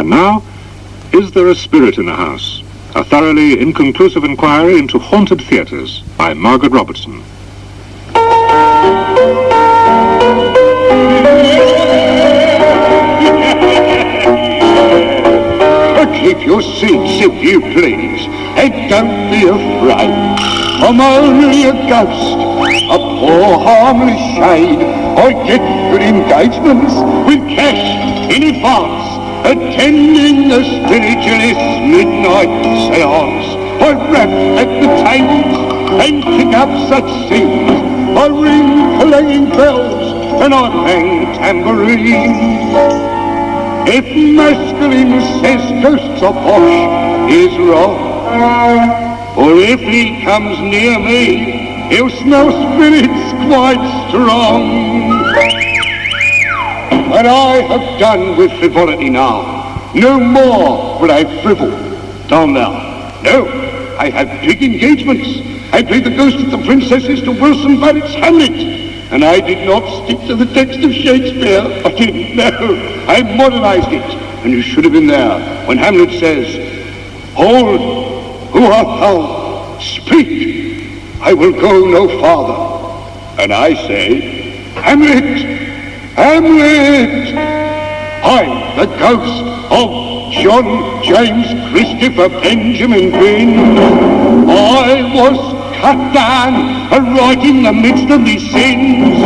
And now, is there a spirit in the house? A thoroughly inconclusive inquiry into haunted theatres by Margaret Robinson. Keep your seats, if you please, and don't be afraid. I'm only a ghost, a poor harmless shade. I get good engagements with cash in advance, attending the spiritualist's midnight seance. I rap at the table and pick up such things. I ring clanging bells and I bang tambourines. If masculine says ghosts are posh, he's wrong. Or if he comes near me, he'll smell spirits quite strong. But I have done with frivolity now. No more will I frivol. Down now. No, I have big engagements. I play the ghost of the princesses to Wilson Barrett's Hamlet. And I did not stick to the text of Shakespeare. I didn't know. I modernized it. And you should have been there when Hamlet says, "Hold, who art thou? Speak, I will go no farther." And I say, "Hamlet, Hamlet, I'm the ghost of John James Christopher Benjamin Green. I was cut down right in the midst of these sins,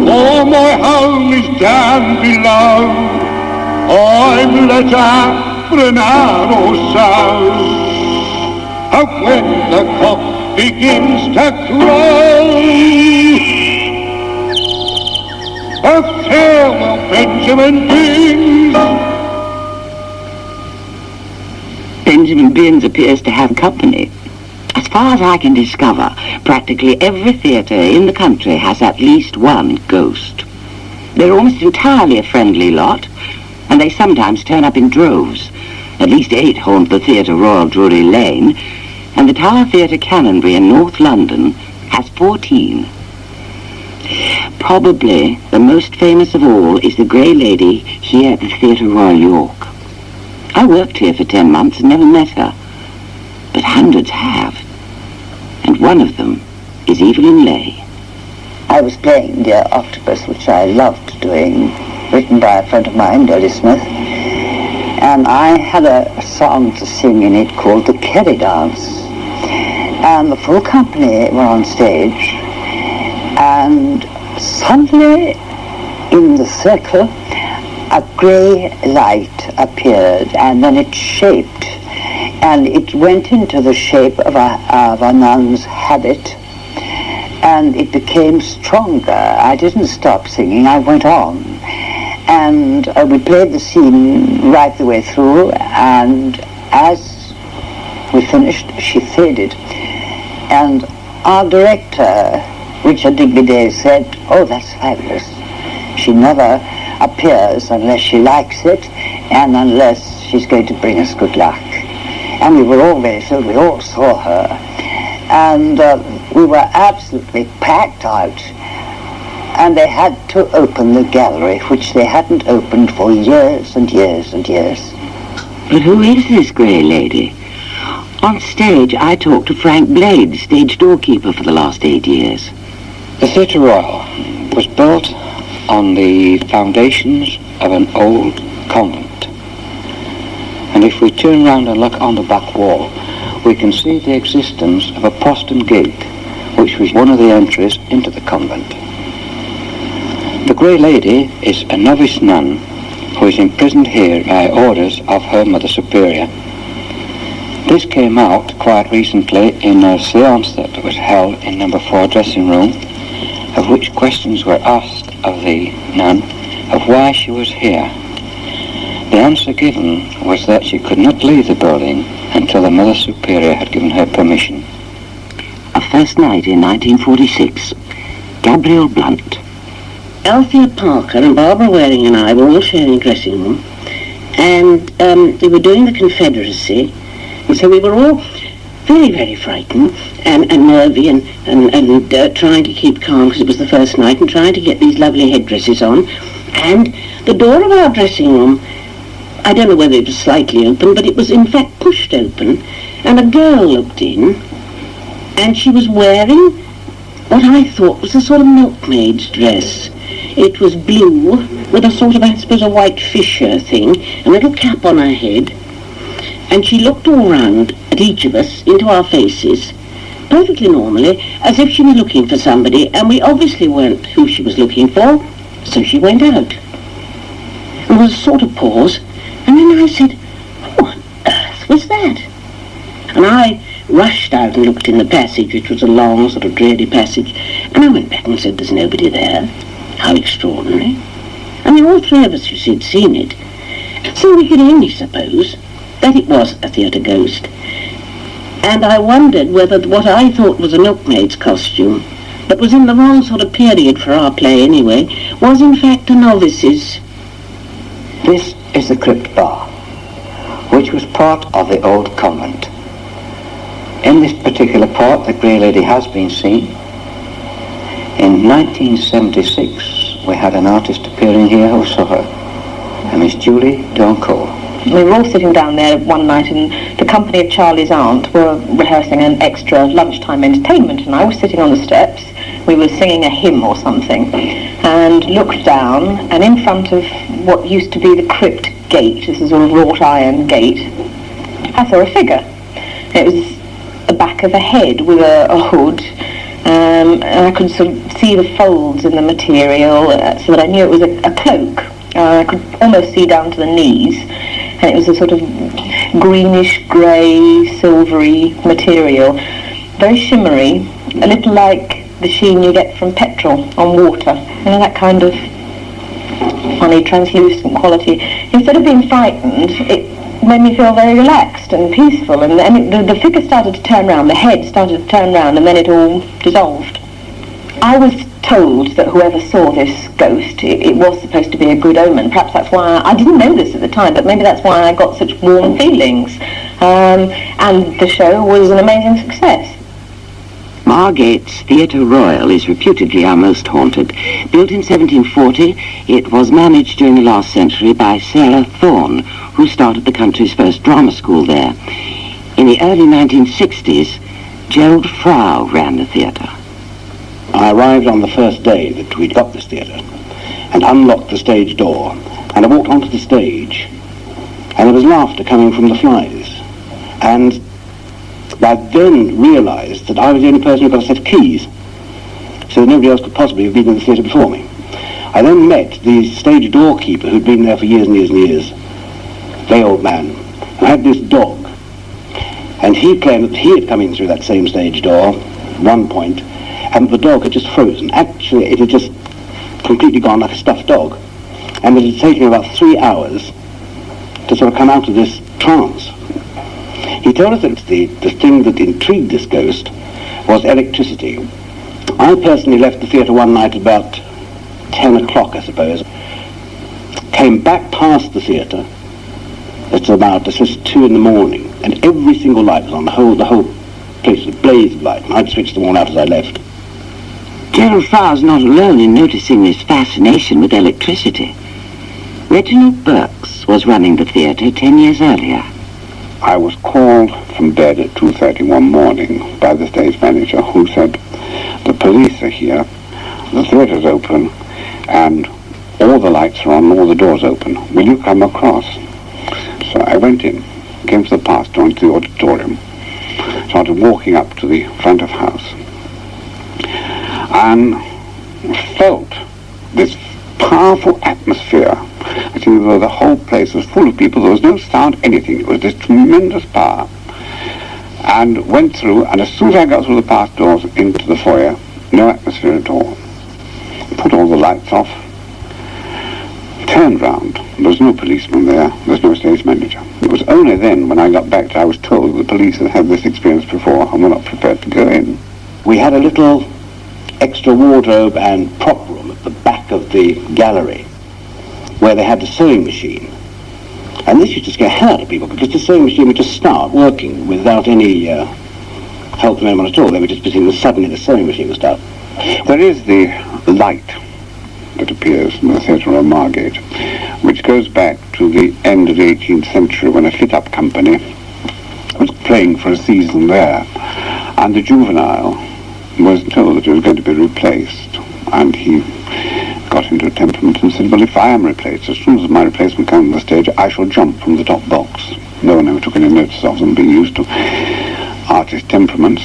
for my home is down below. I'm let out for an hour or so. And when the cock begins to crow, a farewell, Benjamin Beans." Benjamin Beans appears to have company. As far as I can discover, practically every theatre in the country has at least one ghost. They're almost entirely a friendly lot, and they sometimes turn up in droves. At least 8 haunt the Theatre Royal, Drury Lane, and the Tower Theatre Canonbury in North London has 14. Probably the most famous of all is the Grey Lady here at the Theatre Royal, York. I worked here for 10 months and never met her, but hundreds have, and one of them is Evelyn Laye. I was playing Dear Octopus, which I loved doing, written by a friend of mine, Dolly Smith, and I had a song to sing in it called The Kerry Dance, and the full company were on stage, and suddenly in the circle a grey light appeared, and then it shaped, and it went into the shape of a nun's habit, and it became stronger. I didn't stop singing, I went on. And we played the scene right the way through, and as we finished, she faded. And our director, Richard Digby-Day, said, "Oh, that's fabulous. She never appears unless she likes it, and unless she's going to bring us good luck." And we were all very thrilled. We all saw her. And we were absolutely packed out. And they had to open the gallery, which they hadn't opened for years and years and years. But who is this Grey Lady? On stage, I talked to Frank Blade, stage doorkeeper for the last 8 years. The Theatre Royal was built on the foundations of an old convent. And if we turn round and look on the back wall, we can see the existence of a postern gate, which was one of the entries into the convent. The Grey Lady is a novice nun who is imprisoned here by orders of her Mother Superior. This came out quite recently in a séance that was held in number 4 dressing room, of which questions were asked of the nun of why she was here. The answer given was that she could not leave the building until the Mother Superior had given her permission. A first night in 1946, Gabrielle Blunt. Althea Parker and Barbara Waring and I were all sharing a dressing room, and we were doing the Confederacy, and so we were all very, very frightened and nervy and trying to keep calm because it was the first night and trying to get these lovely headdresses on. And the door of our dressing room I don't know whether it was slightly open, but it was in fact pushed open, and a girl looked in, and she was wearing what I thought was a sort of milkmaid's dress. It was blue, with a sort of, I suppose, a white fisher thing, a little cap on her head, and she looked all round at each of us, into our faces, perfectly normally, as if she were looking for somebody, and we obviously weren't who she was looking for, so she went out. There was a sort of pause, and then I said, "Who on earth was that?" And I rushed out and looked in the passage, which was a long, sort of dreary passage, and I went back and said, "There's nobody there." How extraordinary. I mean, all three of us, you see, had seen it. So we could only suppose that it was a theatre ghost. And I wondered whether what I thought was a milkmaid's costume, but was in the wrong sort of period for our play anyway, was in fact a novice's. This is the crypt bar, which was part of the old convent. In this particular part, the Grey Lady has been seen. In 1976, we had an artist appearing here who saw her, and Miss Julie Doncole. We were all sitting down there one night, and the company of Charlie's aunt were rehearsing an extra lunchtime entertainment, and I was sitting on the steps. We were singing a hymn or something, and looked down, and in front of what used to be the crypt gate, this is a wrought iron gate, I saw a figure. It was the back of a head with a hood, and I could sort of see the folds in the material, so that I knew it was a cloak. I could almost see down to the knees, and it was a sort of greenish, grey, silvery material, very shimmery, a little like the sheen you get from petrol on water, you know, that kind of funny, translucent quality. Instead of being frightened, it made me feel very relaxed and peaceful, and the figure started to turn round, the head started to turn round, and then it all dissolved. I was told that whoever saw this ghost, it was supposed to be a good omen. Perhaps that's why I didn't know this at the time, but maybe that's why I got such warm feelings. And the show was an amazing success. Margate's Theatre Royal is reputedly our most haunted. Built in 1740, it was managed during the last century by Sarah Thorne, who started the country's first drama school there. In the early 1960s, Gerald Frau ran the theatre. I arrived on the first day that we'd got this theatre and unlocked the stage door, and I walked onto the stage, and there was laughter coming from the flies, and I then realised that I was the only person who got a set of keys, so that nobody else could possibly have been in the theatre before me. I then met the stage doorkeeper who'd been there for years and years and years, very old man, who had this dog, and he claimed that he had come in through that same stage door at one point, and the dog had just frozen. Actually, it had just completely gone like a stuffed dog, and it had taken about 3 hours to sort of come out of this trance. He told us that the thing that intrigued this ghost was electricity. I personally left the theatre one night about 10 o'clock, I suppose. Came back past the theatre at about 2 in the morning, and every single light was on. The whole place was a blaze of light, and I'd switched them all out as I left. Gerald Frau's not alone in noticing this fascination with electricity. Reginald Burks was running the theatre 10 years earlier. I was called from bed at 2:30 one morning by the stage manager, who said, "The police are here, the theatre's open, and all the lights are on, all the doors open. Will you come across?" So I went in, came to the pass door into the auditorium, started walking up to the front of house, and felt this powerful atmosphere. I think the whole place was full of people. There was no sound, anything. It was this tremendous power. And went through, and as soon as I got through the pass doors into the foyer, no atmosphere at all. Put all the lights off, turned round. There was no policeman there. There was no stage manager. It was only then, when I got back, that I was told the police had had this experience before and were not prepared to go in. We had a little extra wardrobe and prop room at the back of the gallery, where they had the sewing machine. And this used to scare hell out of people, because the sewing machine would just start working without any help from anyone at all. They would just be sitting, and suddenly the sewing machine would start. There is the light that appears in the Theatre of Margate, which goes back to the end of the 18th century when a fit-up company was playing for a season there, and the juvenile was told that he was going to be replaced, and he got into a temperament and said, well, if I am replaced, as soon as my replacement comes on the stage, I shall jump from the top box. No one ever took any notice of them, being used to artist temperaments.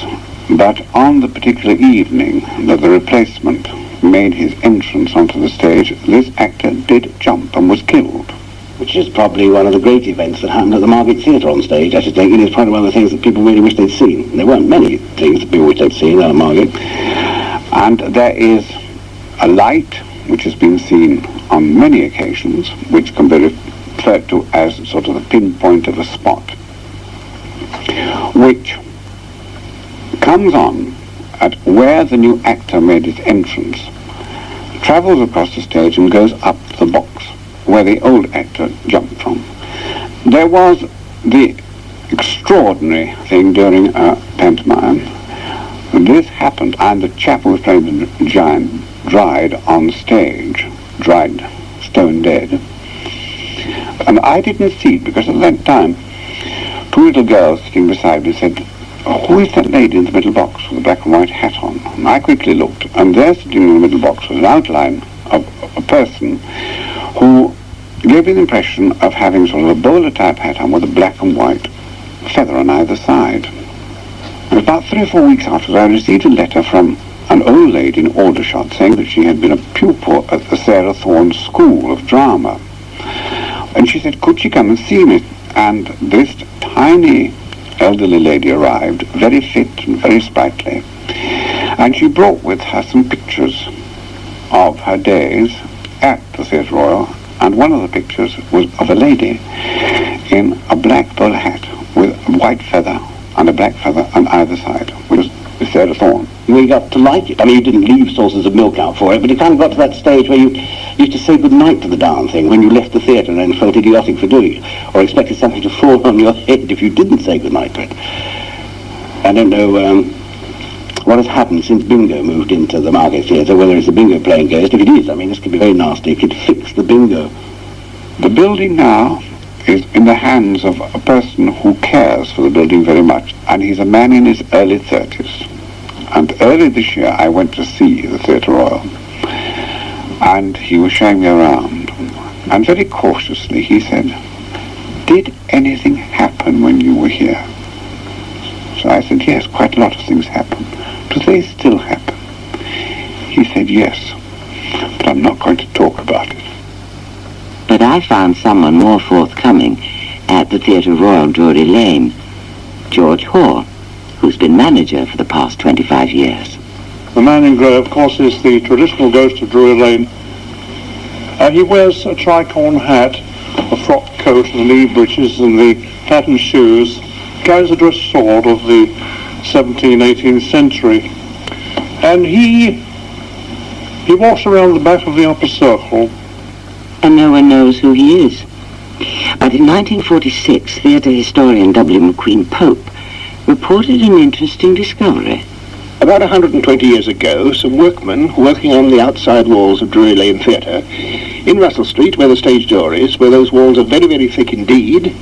But on the particular evening that the replacement made his entrance onto the stage, this actor did jump and was killed. Which is probably one of the great events that happened at the Margate Theatre on stage. I should think it is probably one of the things that people really wish they'd seen. There weren't many things that people wish they'd seen at Margate. And there is a light which has been seen on many occasions, which can be referred to as sort of the pinpoint of a spot, which comes on at where the new actor made his entrance, travels across the stage and goes up the box where the old actor jumped from. There was the extraordinary thing during a pantomime. This happened, and the chap who was playing the giant died on stage, died stone dead. And I didn't see it because at that time, two little girls sitting beside me said, who is that lady in the middle box with a black and white hat on? And I quickly looked, and there sitting in the middle box was an outline of a person who gave me the impression of having sort of a bowler-type hat on with a black and white feather on either side. And about 3 or 4 weeks after, I received a letter from an old lady in Aldershot saying that she had been a pupil at the Sarah Thorne School of Drama. And she said, could she come and see me? And this tiny elderly lady arrived, very fit and very sprightly. And she brought with her some pictures of her days at the Theatre Royal, and one of the pictures was of a lady in a black bowler hat with a white feather and a black feather on either side, which was Sarah Thorne. We got to like it. I mean, you didn't leave saucers of milk out for it, but it kind of got to that stage where you used to say goodnight to the darn thing when you left the theatre and then felt idiotic for doing it, or expected something to fall on your head if you didn't say goodnight to it. I don't know what has happened since Bingo moved into the Margate Theatre, whether it's the Bingo playing ghost. If it is, I mean, this could be very nasty. It could fix the Bingo. The building now is in the hands of a person who cares for the building very much, and he's a man in his early 30s. And early this year I went to see the Theatre Royal, and he was showing me around, and very cautiously he said, did anything happen when you were here? So I said, yes, quite a lot of things happen. Do they still happen? He said, yes, but I'm not going to talk about it. But I found someone more forthcoming at the Theatre Royal, Drury Lane, George Hoare, who's been manager for the past 25 years. The man in grey, of course, is the traditional ghost of Drury Lane. He wears a tricorn hat, a frock coat and knee breeches and the patterned shoes, carries a dress sword of the 17th, 18th century. And he walks around the back of the upper circle. And no one knows who he is. But in 1946, theatre historian W. McQueen Pope reported an interesting discovery. About 120 years ago, some workmen working on the outside walls of Drury Lane Theatre in Russell Street, where the stage door is, where those walls are very, very thick indeed,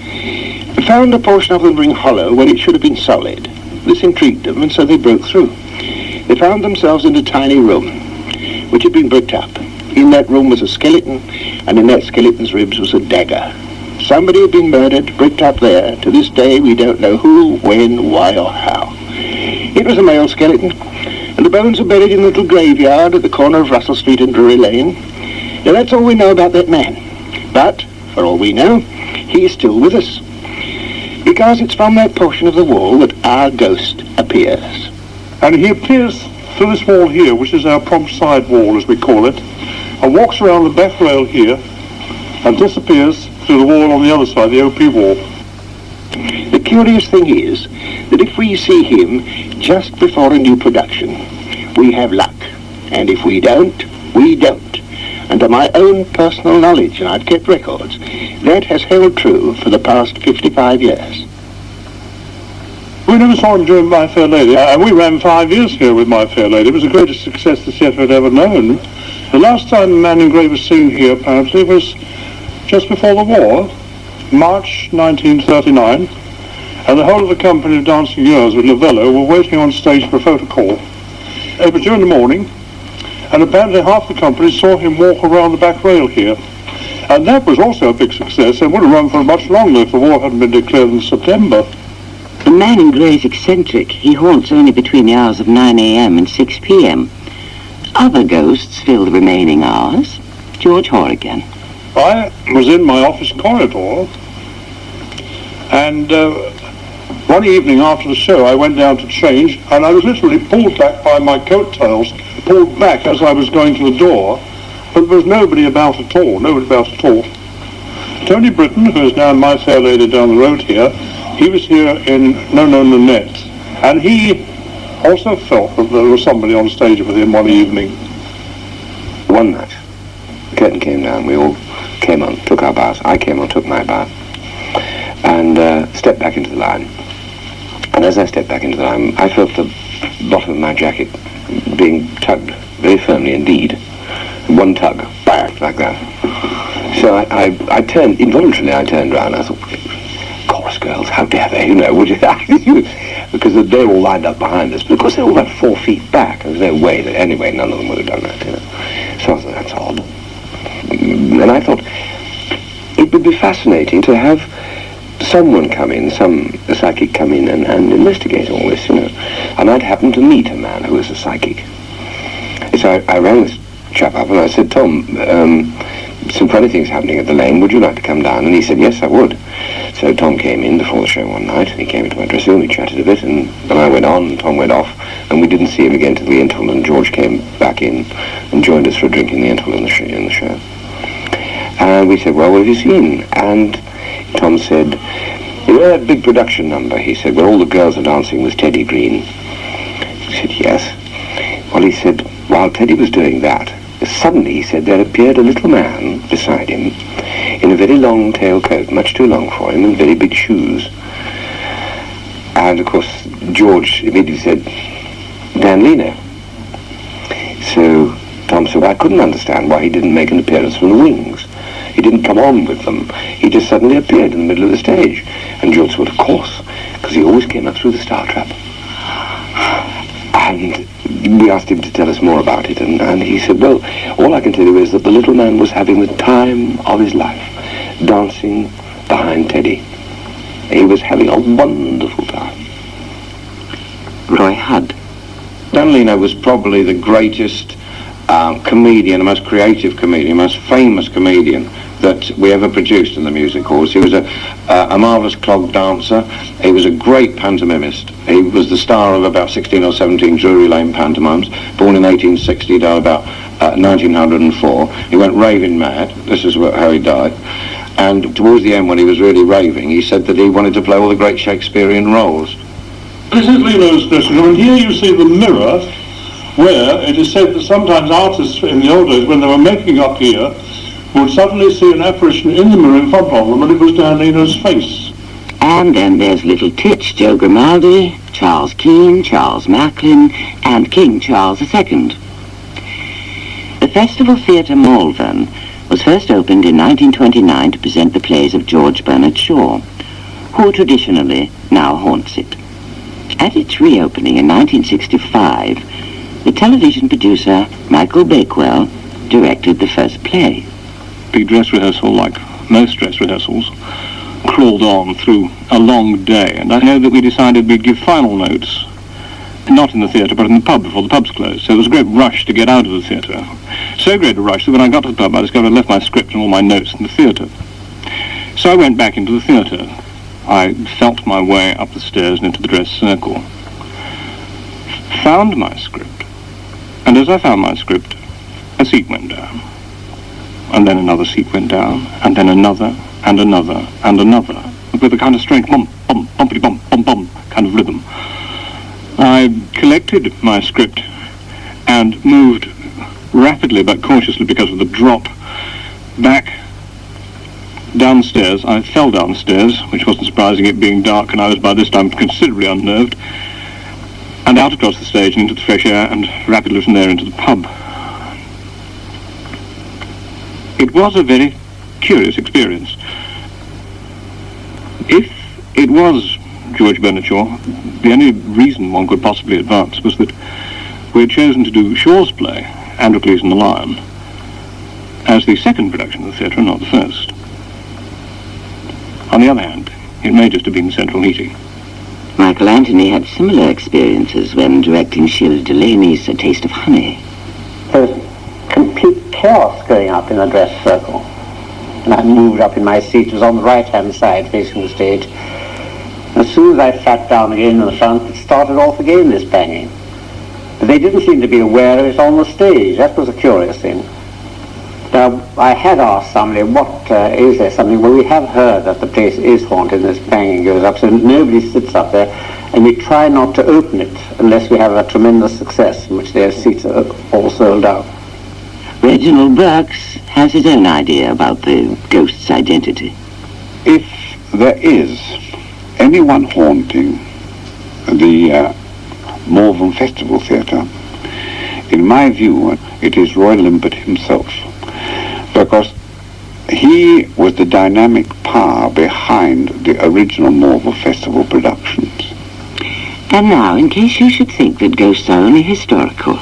found a portion of them ring hollow where it should have been solid. This intrigued them, and so they broke through. They found themselves in a tiny room, which had been bricked up. In that room was a skeleton, and in that skeleton's ribs was a dagger. Somebody had been murdered, bricked up there. To this day, we don't know who, when, why, or how. It was a male skeleton, and the bones are buried in a little graveyard at the corner of Russell Street and Drury Lane. Now, that's all we know about that man. But, for all we know, he is still with us. Because it's from that portion of the wall that our ghost appears. And he appears through this wall here, which is our prompt side wall, as we call it, and walks around the back rail here and disappears through the wall on the other side, the OP wall. The curious thing is that if we see him just before a new production, we have luck. And if we don't, we don't. And to my own personal knowledge, and I've kept records, that has held true for the past 55 years. We never saw him during My Fair Lady, and we ran 5 years here with My Fair Lady. It was the greatest success the theatre had ever known. The last time a man in grey was seen here, apparently, was just before the war, March 1939, and the whole of the company of Dancing Girls with Novello were waiting on stage for a photo call. It was during the morning, and apparently half the company saw him walk around the back rail here. And that was also a big success, and would have run for much longer if the war hadn't been declared in September. The man in grey is eccentric. He haunts only between the hours of 9 a.m. and 6 p.m. Other ghosts fill the remaining hours. George Hoare again. I was in my office corridor, and one evening after the show I went down to change, and I was literally pulled back by my coattails, pulled back as I was going to the door, but there was nobody about at all, Tony Britton, who is now My Fair Lady down the road here, he was here in No Nanette, and he also felt that there was somebody on stage with him one evening. One night, the curtain came down, we all came on, took our baths. I came on, took my bath, and stepped back into the line. And as I stepped back into the line, I felt the bottom of my jacket being tugged very firmly indeed. One tug, back, like that. So I turned, involuntarily I turned round, I thought, chorus girls, how dare they, would you? Because they all lined up behind us, but of course they're all about 4 feet back. There was no way that, anyway, none of them would have done that, So I thought, that's odd. And I thought, it would be fascinating to have someone come in, a psychic come in and investigate all this, And I'd happened to meet a man who was a psychic. So I rang this chap up and I said, Tom, some funny things happening at the Lane, would you like to come down? And he said, yes, I would. So Tom came in before the show one night, and he came into my dressing room, we chatted a bit, and then I went on, and Tom went off, and we didn't see him again till the interval, and George came back in and joined us for a drink in the interval in the show. And we said, well, what have you seen? And Tom said, you know that big production number, he said, where all the girls are dancing with Teddy Green? He said, yes. Well, he said, while Teddy was doing that, suddenly, he said, there appeared a little man beside him in a very long tail coat, much too long for him, and very big shoes. And, of course, George immediately said, Dan Leno. So Tom said, well, I couldn't understand why he didn't make an appearance from the wings. He didn't come on with them. He just suddenly appeared in the middle of the stage. And George said, of course, because he always came up through the star trap. And we asked him to tell us more about it, and he said, well, all I can tell you is that the little man was having the time of his life, dancing behind Teddy. He was having a wonderful time. Roy Hudd. Dan Leno was probably the greatest comedian, the most creative comedian, most famous comedian that we ever produced in the music halls. He was a marvellous clog dancer. He was a great pantomimist. He was the star of about 16 or 17 Drury Lane pantomimes, born in 1860, died about 1904. He went raving mad. This is how he died. And towards the end, when he was really raving, he said that he wanted to play all the great Shakespearean roles. This is Leno's dressing room, and here you see the mirror, where it is said that sometimes artists in the old days, when they were making up here, would suddenly see an apparition in the mirror in front of them, and it was Dan Leno's face. And then there's Little Titch, Joe Grimaldi, Charles Keane, Charles Macklin, and King Charles II. The Festival Theatre Malvern was first opened in 1929 to present the plays of George Bernard Shaw, who traditionally now haunts it. At its reopening in 1965, the television producer Michael Bakewell directed the first play. Big dress rehearsal, like most dress rehearsals, crawled on through a long day, and I know that we decided we'd give final notes, not in the theatre, but in the pub before the pubs closed. So there was a great rush to get out of the theatre. So great a rush that when I got to the pub, I discovered I'd left my script and all my notes in the theatre. So I went back into the theatre. I felt my way up the stairs and into the dress circle. Found my script. And as I found my script, a seat went down. And then another seat went down, and then another, and another, and another, with a kind of strange bum, bum, bumpity bum, bum, bum kind of rhythm. I collected my script and moved rapidly but cautiously because of the drop back downstairs. I fell downstairs, which wasn't surprising, it being dark, and I was by this time considerably unnerved, and out across the stage and into the fresh air, and rapidly from there into the pub. It was a very curious experience. If it was George Bernard Shaw, the only reason one could possibly advance was that we had chosen to do Shaw's play, Androcles and the Lion, as the second production of the theatre and not the first. On the other hand, it may just have been central heating. Michael Anthony had similar experiences when directing Shirley Delaney's A Taste of Honey. There was complete chaos going up in the dress circle. And I moved up in my seat. It was on the right-hand side facing the stage. As soon as I sat down again in the front, it started off again, this banging. But they didn't seem to be aware of it on the stage. That was a curious thing. Now, I had asked somebody, is there something? Well, we have heard that the place is haunted and this banging goes up, so nobody sits up there, and we try not to open it unless we have a tremendous success in which their seats are all sold out. Reginald Burks has his own idea about the ghost's identity. If there is anyone haunting the Malvern Festival Theatre, in my view, it is Roy Limpert himself, because he was the dynamic power behind the original Malvern Festival productions. And now, in case you should think that ghosts are only historical,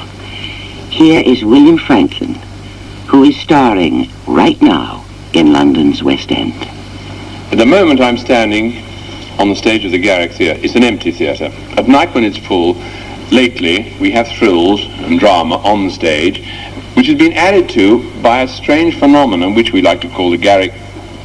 here is William Franklin, who is starring right now in London's West End. At the moment I'm standing on the stage of the Garrick Theatre. It's an empty theatre. At night when it's full, lately we have thrills and drama on the stage, which has been added to by a strange phenomenon which we like to call the Garrick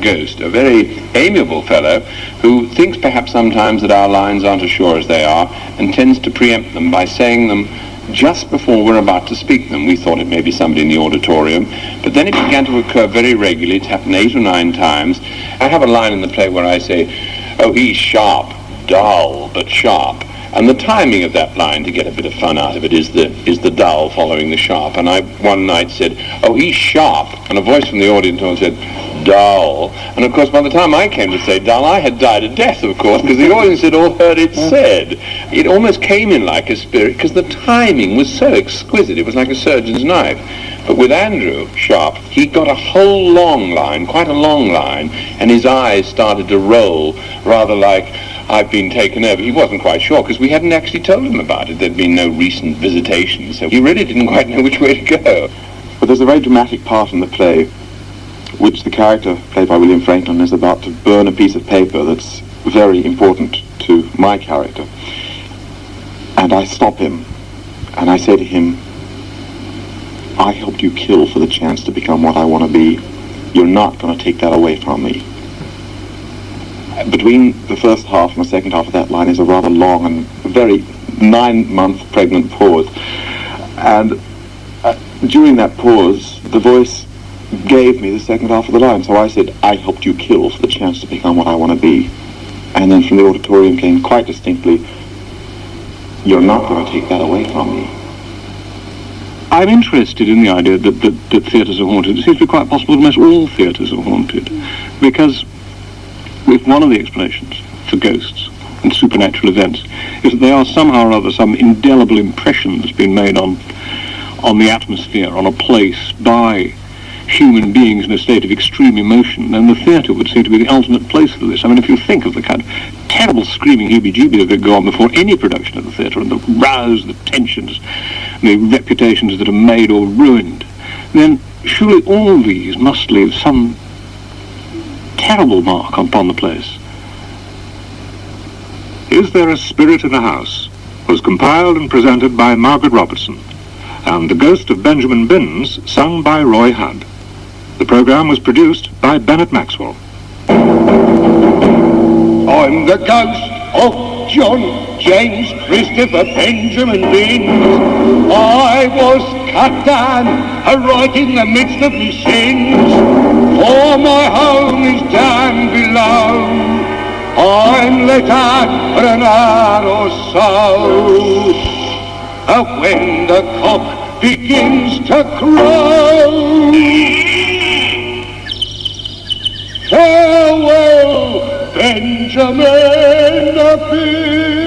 ghost, a very amiable fellow who thinks perhaps sometimes that our lines aren't as sure as they are and tends to preempt them by saying them just before we're about to speak them. We thought it may be somebody in the auditorium, but then it began to occur very regularly. It's happened 8 or 9 times. I have a line in the play where I say, "Oh, he's sharp, dull, but sharp." And the timing of that line, to get a bit of fun out of it, is the dull following the sharp. And I one night said, "Oh, he's sharp," and a voice from the audience said, "Dull." And of course, by the time I came to say dull, I had died a death, of course, because the audience had all heard it said. It almost came in like a spirit, because the timing was so exquisite. It was like a surgeon's knife. But with Andrew Sharp, he got a whole long line, quite a long line, and his eyes started to roll, rather like I've been taken over. He wasn't quite sure, because we hadn't actually told him about it. There'd been no recent visitation, so he really didn't quite know which way to go. But there's a very dramatic part in the play, which the character, played by William Franklin, is about to burn a piece of paper that's very important to my character. And I stop him, and I say to him, "I helped you kill for the chance to become what I want to be. You're not going to take that away from me." Between the first half and the second half of that line is a rather long and very 9-month pregnant pause. And during that pause, the voice gave me the second half of the line. So I said, "I helped you kill for the chance to become what I want to be." And then from the auditorium came quite distinctly, "You're not going to take that away from me." I'm interested in the idea that theatres are haunted. It seems to be quite possible that almost all theatres are haunted, because if one of the explanations for ghosts and supernatural events is that they are somehow or other some indelible impression that's been made on the atmosphere, on a place, by human beings in a state of extreme emotion, then the theatre would seem to be the ultimate place for this. I mean, if you think of the kind of terrible screaming heebie-jeebies that go on before any production of the theatre, and the rows, the tensions, the reputations that are made or ruined, then surely all these must leave some terrible mark upon the place. Is There a Spirit in the House was compiled and presented by Margaret Robinson, and The Ghost of Benjamin Binns sung by Roy Hudd. The programme was produced by Bennett Maxwell. I'm the ghost of John James Christopher Benjamin Binns. I was cut down right in the midst of my sins, for my home is down below. I'm let out for an hour or so. When the cock begins to crow, farewell, Benjamin Binns.